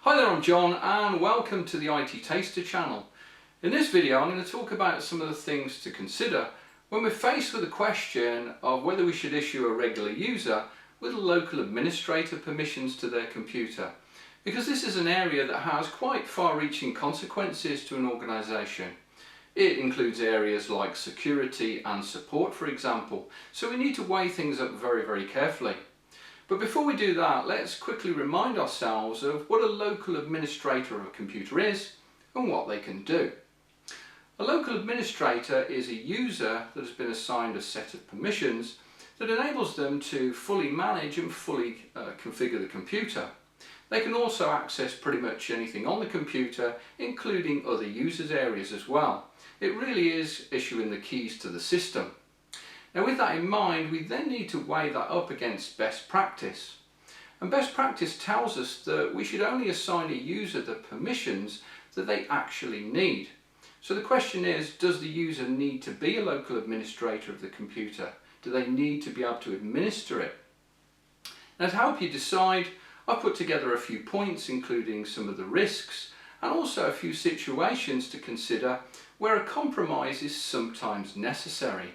Hi there, I'm John and welcome to the IT Taster channel. In this video I'm going to talk about some of the things to consider when we're faced with the question of whether we should issue a regular user with local administrator permissions to their computer, because this is an area that has quite far-reaching consequences to an organisation. It includes areas like security and support, for example, so we need to weigh things up very carefully. But before we do that, let's quickly remind ourselves of what a local administrator of a computer is and what they can do. A local administrator is a user that has been assigned a set of permissions that enables them to fully manage and fully configure the computer. They can also access pretty much anything on the computer, including other users' areas as well. It really is issuing the keys to the system. Now, with that in mind, we then need to weigh that up against best practice. And best practice tells us that we should only assign a user the permissions that they actually need. So the question is, does the user need to be a local administrator of the computer? Do they need to be able to administer it? Now, to help you decide, I've put together a few points, including some of the risks and also a few situations to consider where a compromise is sometimes necessary.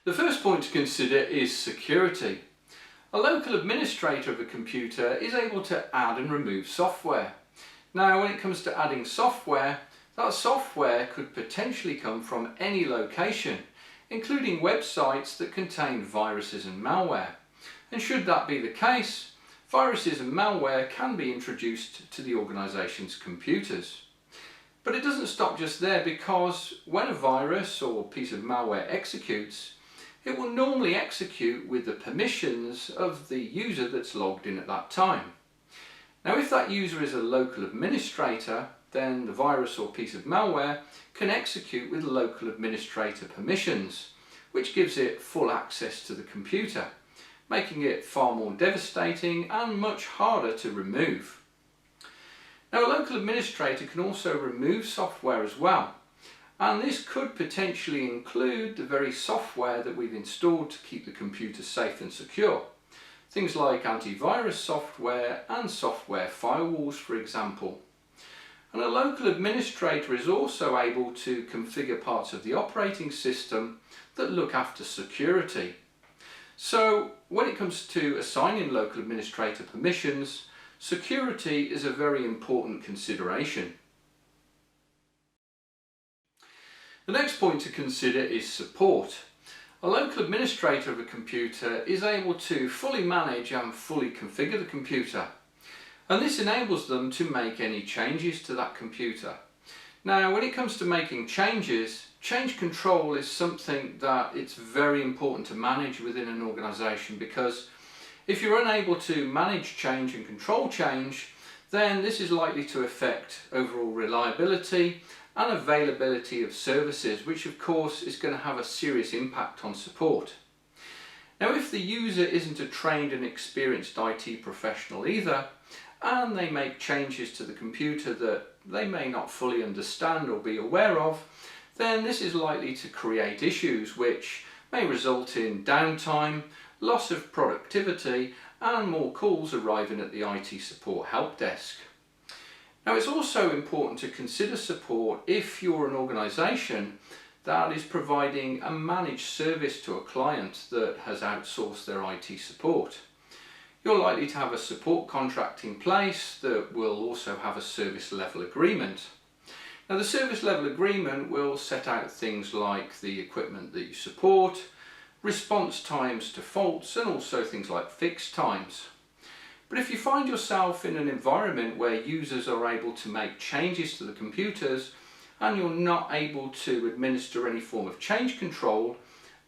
The first point to consider is security. A local administrator of a computer is able to add and remove software. Now, when it comes to adding software, that software could potentially come from any location, including websites that contain viruses and malware. And should that be the case, viruses and malware can be introduced to the organisation's computers. But it doesn't stop just there, because when a virus or piece of malware executes, it will normally execute with the permissions of the user that's logged in at that time. Now, if that user is a local administrator, then the virus or piece of malware can execute with local administrator permissions, which gives it full access to the computer, making it far more devastating and much harder to remove. Now, a local administrator can also remove software as well. And this could potentially include the very software that we've installed to keep the computer safe and secure. Things like antivirus software and software firewalls, for example. And a local administrator is also able to configure parts of the operating system that look after security. So when it comes to assigning local administrator permissions, security is a very important consideration. The next point to consider is support. A local administrator of a computer is able to fully manage and fully configure the computer, and this enables them to make any changes to that computer. Now, when it comes to making changes, change control is something that it's very important to manage within an organisation, because if you're unable to manage change and control change, then this is likely to affect overall reliability and availability of services, which of course is going to have a serious impact on support. Now, if the user isn't a trained and experienced IT professional either, and they make changes to the computer that they may not fully understand or be aware of, then this is likely to create issues which may result in downtime, loss of productivity, and more calls arriving at the IT support help desk. Now, it's also important to consider support if you're an organisation that is providing a managed service to a client that has outsourced their IT support. You're likely to have a support contract in place that will also have a service level agreement. Now, the service level agreement will set out things like the equipment that you support, response times to faults, and also things like fix times. But if you find yourself in an environment where users are able to make changes to the computers and you're not able to administer any form of change control,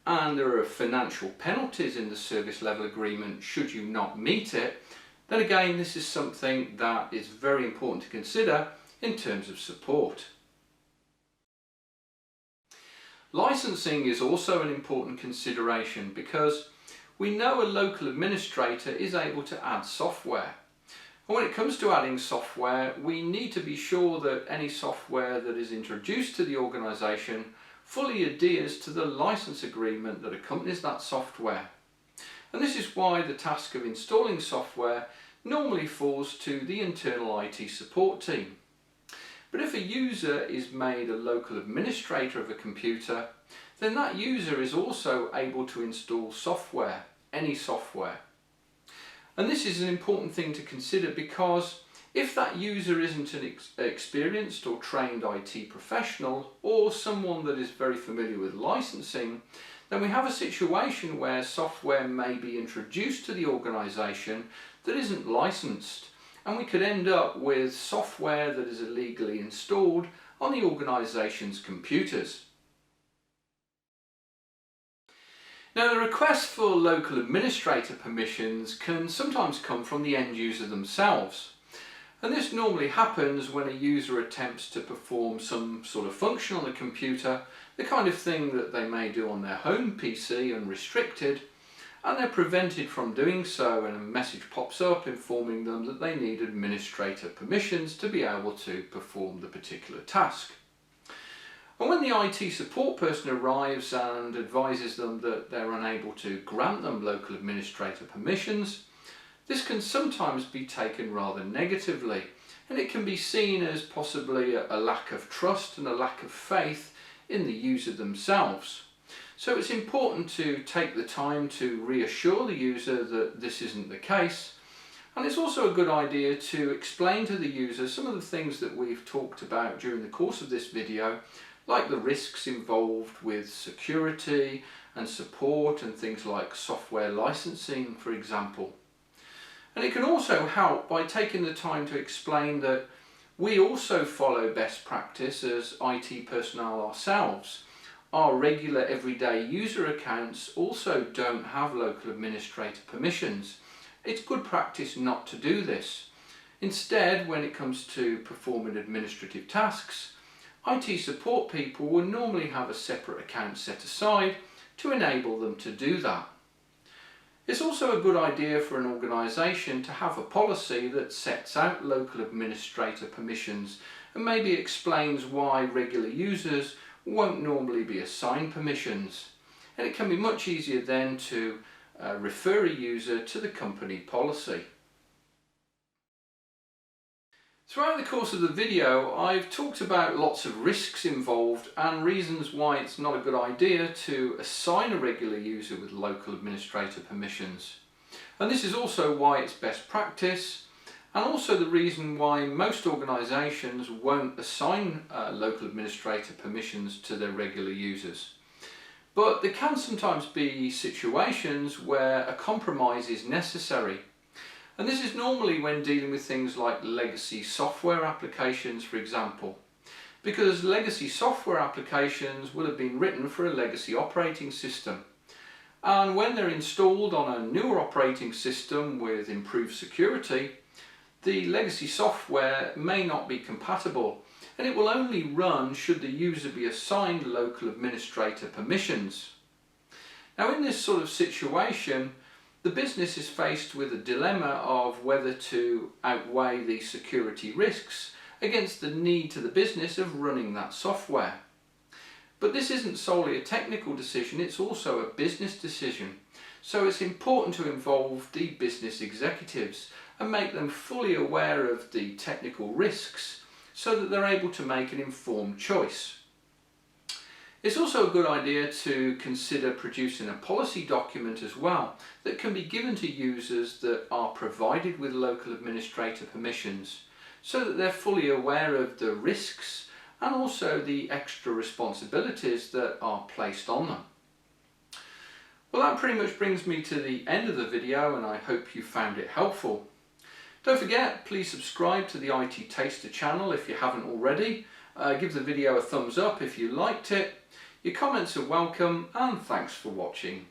and there are financial penalties in the service level agreement should you not meet it, then again, this is something that is very important to consider in terms of support. Licensing is also an important consideration, because we know a local administrator is able to add software. And when it comes to adding software, we need to be sure that any software that is introduced to the organisation fully adheres to the license agreement that accompanies that software. And this is why the task of installing software normally falls to the internal IT support team. But if a user is made a local administrator of a computer, then that user is also able to install software, any software. And this is an important thing to consider, because if that user isn't an experienced or trained IT professional, or someone that is very familiar with licensing, then we have a situation where software may be introduced to the organisation that isn't licensed, and we could end up with software that is illegally installed on the organisation's computers. Now, the request for local administrator permissions can sometimes come from the end user themselves. And this normally happens when a user attempts to perform some sort of function on the computer, the kind of thing that they may do on their home PC unrestricted, and they're prevented from doing so, and a message pops up informing them that they need administrator permissions to be able to perform the particular task. And when the IT support person arrives and advises them that they're unable to grant them local administrator permissions, this can sometimes be taken rather negatively, and it can be seen as possibly a lack of trust and a lack of faith in the user themselves. So it's important to take the time to reassure the user that this isn't the case, and it's also a good idea to explain to the user some of the things that we've talked about during the course of this video, like the risks involved with security and support and things like software licensing, for example. And it can also help by taking the time to explain that we also follow best practice as IT personnel ourselves. Our regular everyday user accounts also don't have local administrator permissions. It's good practice not to do this. Instead, when it comes to performing administrative tasks, IT support people will normally have a separate account set aside to enable them to do that. It's also a good idea for an organisation to have a policy that sets out local administrator permissions and maybe explains why regular users won't normally be assigned permissions. And it can be much easier then to refer a user to the company policy. Throughout the course of the video, I've talked about lots of risks involved and reasons why it's not a good idea to assign a regular user with local administrator permissions. And this is also why it's best practice, and also the reason why most organisations won't assign local administrator permissions to their regular users. But there can sometimes be situations where a compromise is necessary. And this is normally when dealing with things like legacy software applications, for example, because legacy software applications will have been written for a legacy operating system. And when they're installed on a newer operating system with improved security, the legacy software may not be compatible, and it will only run should the user be assigned local administrator permissions. Now, in this sort of situation, the business is faced with a dilemma of whether to outweigh the security risks against the need to the business of running that software. But this isn't solely a technical decision, it's also a business decision. So it's important to involve the business executives and make them fully aware of the technical risks so that they're able to make an informed choice. It's also a good idea to consider producing a policy document as well that can be given to users that are provided with local administrator permissions, so that they're fully aware of the risks and also the extra responsibilities that are placed on them. Well, that pretty much brings me to the end of the video, and I hope you found it helpful. Don't forget, please subscribe to the IT Taster channel if you haven't already. Give the video a thumbs up if you liked it. Your comments are welcome, and thanks for watching.